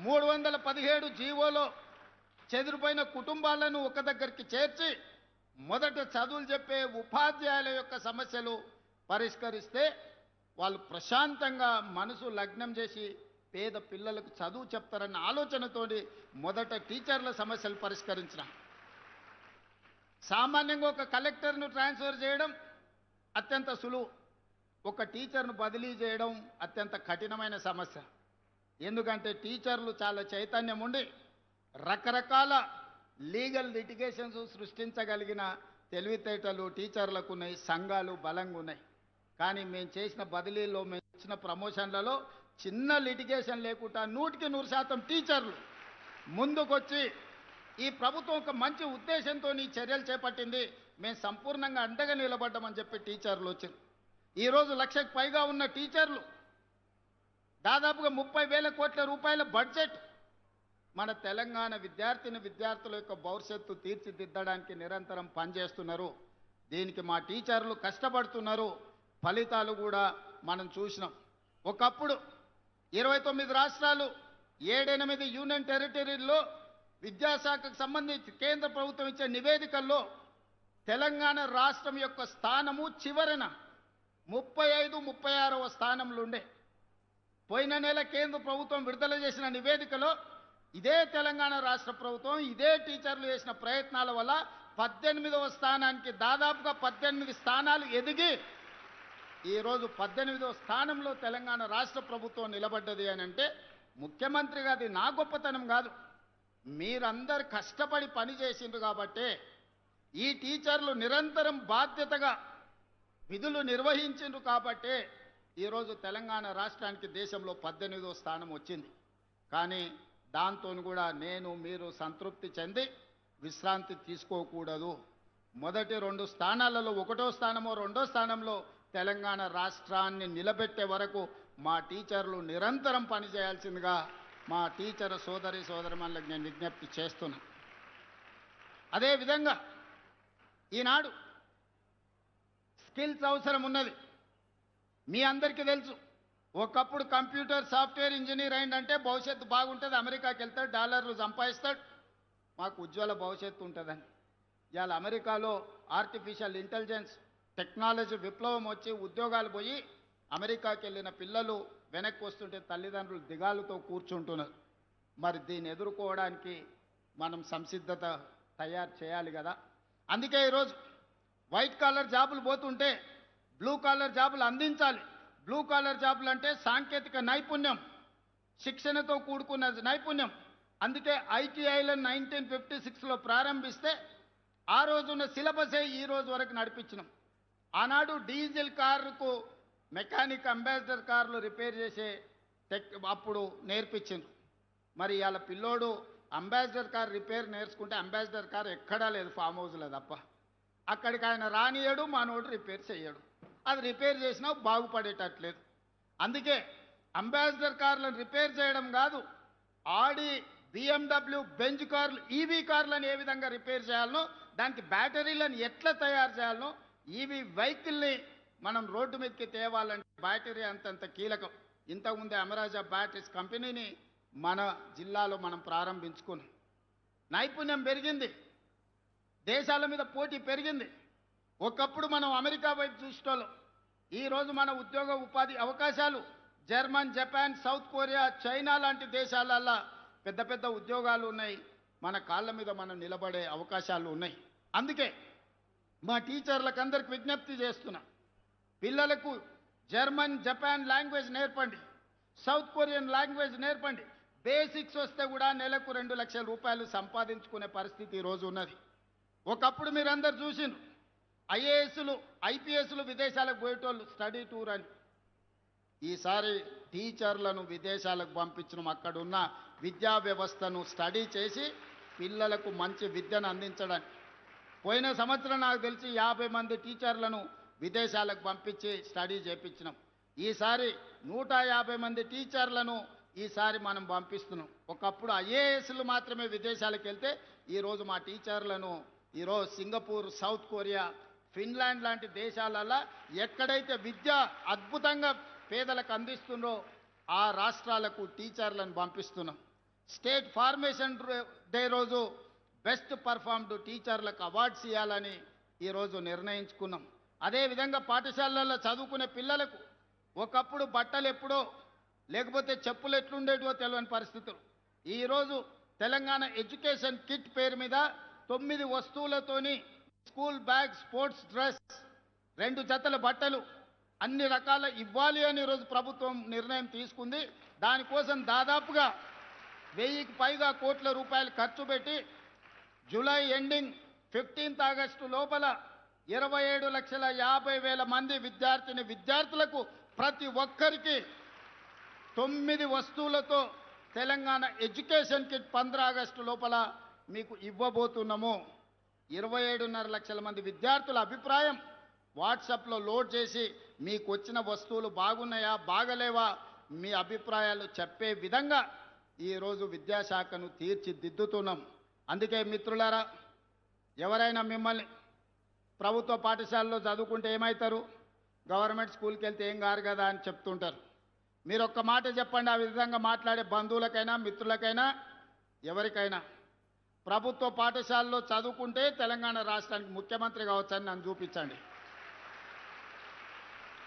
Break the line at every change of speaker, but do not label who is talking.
317 జీవోలో చెదిరిపోయిన కుటుంబాలను ఒక దగ్గరికి చేర్చి మొదట చదువులు చెప్పే ఉపాధ్యాయుల యొక్క సమస్యలు పరిష్కరిస్తే వాళ్ళు ప్రశాంతంగా మనసు లగ్నం చేసి పేద పిల్లలకు చదువు చెప్తారన్న ఆలోచనతోటి మొదట టీచర్ల సమస్యలు పరిష్కరించిన. సామాన్యంగా ఒక కలెక్టర్ను ట్రాన్స్ఫర్ చేయడం అత్యంత సులువు, ఒక టీచర్ను బదిలీ చేయడం అత్యంత కఠినమైన సమస్య. ఎందుకంటే టీచర్లు చాలా చైతన్యం ఉండి రకరకాల లీగల్ లిటిగేషన్స్ సృష్టించగలిగిన తెలివితేటలు టీచర్లకు ఉన్నాయి, సంఘాలు బలంగా ఉన్నాయి. కానీ మేము చేసిన బదిలీలో, మేము ఇచ్చిన ప్రమోషన్లలో చిన్న లిటిగేషన్ లేకుండా 100% టీచర్లు ముందుకొచ్చి ఈ ప్రభుత్వం ఒక మంచి ఉద్దేశంతో ఈ చర్యలు చేపట్టింది, మేము సంపూర్ణంగా అండగా నిలబడ్డామని చెప్పి టీచర్లు వచ్చారు. ఈరోజు 1,00,000కు పైగా ఉన్న టీచర్లు, దాదాపుగా 30,000 కోట్ల రూపాయల బడ్జెట్ మన తెలంగాణ విద్యార్థుల యొక్క భవిష్యత్తు తీర్చిదిద్దడానికి నిరంతరం పనిచేస్తున్నారు. దీనికి మా టీచర్లు కష్టపడుతున్నారు. ఫలితాలు కూడా మనం చూసినాం. ఒకప్పుడు 29 రాష్ట్రాలు 7-8 యూనియన్ టెరిటరీల్లో విద్యాశాఖకు సంబంధించి కేంద్ర ప్రభుత్వం ఇచ్చే నివేదికల్లో తెలంగాణ రాష్ట్రం యొక్క స్థానము చివరన 35-36వ స్థానంలో ఉండే. పోయిన నెల కేంద్ర ప్రభుత్వం విడుదల చేసిన నివేదికలో ఇదే తెలంగాణ రాష్ట్ర ప్రభుత్వం ఇదే టీచర్లు చేసిన ప్రయత్నాల వల్ల 18వ స్థానానికి, దాదాపుగా 18 స్థానాలు ఎదిగి ఈరోజు 18వ స్థానంలో తెలంగాణ రాష్ట్ర ప్రభుత్వం నిలబడ్డది అని అంటే ముఖ్యమంత్రిగా అది నా గొప్పతనం కాదు, మీరందరు కష్టపడి పని చేసిండ్రు కాబట్టే ఈ టీచర్లు నిరంతరం బాధ్యతగా విధులు నిర్వహించిండ్రు కాబట్టే ఈరోజు తెలంగాణ రాష్ట్రానికి దేశంలో 18వ స్థానం వచ్చింది. కానీ దాంతో కూడా మీరు సంతృప్తి చెంది విశ్రాంతి తీసుకోకూడదు. మొదటి 2 స్థానాలలో 1వ స్థానమో 2వ స్థానంలో తెలంగాణ రాష్ట్రాన్ని నిలబెట్టే వరకు మా టీచర్లు నిరంతరం పనిచేయాల్సిందిగా మా టీచర్ సోదరిమణులకు నేను విజ్ఞప్తి చేస్తున్నా. అదేవిధంగా ఈనాడు స్కిల్స్ అవసరం ఉన్నది. మీ అందరికీ తెలుసు, ఒకప్పుడు కంప్యూటర్ సాఫ్ట్వేర్ ఇంజనీర్ అయిందంటే భవిష్యత్తు బాగుంటుంది, అమెరికాకి వెళ్తాడు, డాలర్లు సంపాదిస్తాడు, మాకు ఉజ్వల భవిష్యత్తు ఉంటుందని. ఇవాళ అమెరికాలో ఆర్టిఫిషియల్ ఇంటెలిజెన్స్ టెక్నాలజీ విప్లవం వచ్చి ఉద్యోగాలు పోయి అమెరికాకి వెళ్ళిన పిల్లలు వెనక్కి వస్తుంటే తల్లిదండ్రులు దిగాలుతో కూర్చుంటున్నారు. మరి దీన్ని ఎదుర్కోవడానికి మనం సంసిద్ధత తయారు చేయాలి కదా. అందుకే ఈరోజు వైట్ కాలర్ జాబులు పోతుంటే బ్లూ కాలర్ జాబులు అందించాలి. బ్లూ కాలర్ జాబులు అంటే సాంకేతిక నైపుణ్యం, శిక్షణతో కూడుకున్న నైపుణ్యం. అందుకే ఐటీఐలను 1956లో ప్రారంభిస్తే ఆ రోజున్న సిలబసే ఈ రోజు వరకు నడిపించినాం. ఆనాడు డీజిల్ కారుకు మెకానిక్ అంబాసిడర్ కార్లు రిపేర్ చేసే అప్పుడు నేర్పించింది. మరి ఇవాళ పిల్లోడు అంబాసిడర్ కార్ రిపేర్ నేర్చుకుంటే అంబాసిడర్ కార్ ఎక్కడా లేదు, ఫామ్ హౌస్లో తప్ప. అక్కడికి ఆయన రానియడు, మనోడు రిపేర్ చేయడు. అది రిపేర్ చేసినా బాగుపడేటట్లేదు. అందుకే అంబాసిడర్ కార్లను రిపేర్ చేయడం కాదు, ఆడి BMW బెంజ్ కార్లు ఈవీ కార్లను ఏ విధంగా రిపేర్ చేయాలనో, దానికి బ్యాటరీలను ఎట్లా తయారు చేయాలనో, ఈవీ వెహికల్ని మనం రోడ్డు మీదకి తేవాలంటే బ్యాటరీ అంతంత కీలకం. ఇంతకుముందే అమరాజా బ్యాటరీస్ కంపెనీని మన జిల్లాలో మనం ప్రారంభించుకున్నాం. నైపుణ్యం పెరిగింది, దేశాల మీద పోటీ పెరిగింది. ఒకప్పుడు మనం అమెరికా వైపు చూసేటోళ్ళం. ఈరోజు మన ఉద్యోగ ఉపాధి అవకాశాలు German, Japan, south Korea, China లాంటి దేశాలల్లో పెద్ద పెద్ద ఉద్యోగాలు ఉన్నాయి. మన కాళ్ళ మీద మనం నిలబడే అవకాశాలు ఉన్నాయి. అందుకే మా టీచర్లకు అందరికి విజ్ఞప్తి చేస్తున్నా, పిల్లలకు జర్మన్, జపాన్ లాంగ్వేజ్ నేర్పండి, సౌత్ కొరియన్ లాంగ్వేజ్ నేర్పండి. బేసిక్స్ వస్తే కూడా నెలకు 2 లక్షల రూపాయలు సంపాదించుకునే పరిస్థితి ఈరోజు ఉన్నది. ఒకప్పుడు మీరందరూ చూసిండ్రు, ఐఏఎస్లు, ఐపీఎస్లు విదేశాలకు పోయేటోళ్ళు స్టడీ టూర్ అని. ఈసారి టీచర్లను విదేశాలకు పంపించడం, అక్కడున్న విద్యా వ్యవస్థను స్టడీ చేసి పిల్లలకు మంచి విద్యను అందించడానికి. పోయిన సంవత్సరం నాకు తెలిసి 50 మంది టీచర్లను విదేశాలకు పంపించి స్టడీ చేయించినాం. ఈసారి 150 మంది టీచర్లను ఈసారి మనం పంపిస్తున్నాం. ఒకప్పుడు ఐఏఎస్లు మాత్రమే విదేశాలకు వెళ్తే ఈరోజు మా టీచర్లను ఈరోజు సింగపూర్, సౌత్ కొరియా, ఫిన్లాండ్ లాంటి దేశాలలో ఎక్కడైతే విద్య అద్భుతంగా పేదలకు అందిస్తుందో ఆ రాష్ట్రాలకు టీచర్లను పంపిస్తున్నాం. స్టేట్ ఫార్మేషన్ డే రోజు బెస్ట్ పర్ఫార్మ్డ్ టీచర్లకు అవార్డ్స్ ఇవ్వాలని ఈరోజు నిర్ణయించుకున్నాం. అదేవిధంగా పాఠశాలల్లో చదువుకునే పిల్లలకు ఒకప్పుడు బట్టలు ఎప్పుడో లేకపోతే చెప్పులు ఎట్లుండేటివో తెలియని పరిస్థితులు. ఈరోజు తెలంగాణ ఎడ్యుకేషన్ కిట్ పేరు మీద 9 వస్తువులతోని స్కూల్ బ్యాగ్, స్పోర్ట్స్ డ్రెస్, 2 జతల బట్టలు అన్ని రకాల ఇవ్వాలి అని ఈరోజు ప్రభుత్వం నిర్ణయం తీసుకుంది. దానికోసం దాదాపుగా 1000కి పైగా కోట్ల రూపాయలు ఖర్చు పెట్టి జూలై ఎండింగ్ 15th ఆగస్టు లోపల 27,50,000 మంది విద్యార్థులకు ప్రతి ఒక్కరికి 9 వస్తువులతో తెలంగాణ ఎడ్యుకేషన్ కిట్ 15 ఆగస్టు లోపల మీకు ఇవ్వబోతున్నాము. 27.5 లక్షల మంది విద్యార్థుల అభిప్రాయం వాట్సాప్లో లోడ్ చేసి మీకు వచ్చిన వస్తువులు బాగున్నాయా బాగలేవా మీ అభిప్రాయాలు చెప్పే విధంగా ఈరోజు విద్యాశాఖను తీర్చిదిద్దుతున్నాం. అందుకే మిత్రులారా, ఎవరైనా మిమ్మల్ని ప్రభుత్వ పాఠశాలలో చదువుకుంటే ఏమవుతారు, గవర్నమెంట్ స్కూల్కి వెళ్తే ఏం కారు కదా అని చెప్తుంటారు. మీరు ఒక్క మాట చెప్పండి, ఆ విధంగా మాట్లాడే బంధువులకైనా మిత్రులకైనా ఎవరికైనా ప్రభుత్వ పాఠశాలలో చదువుకుంటే తెలంగాణ రాష్ట్రానికి ముఖ్యమంత్రి కావచ్చని నన్ను చూపించండి.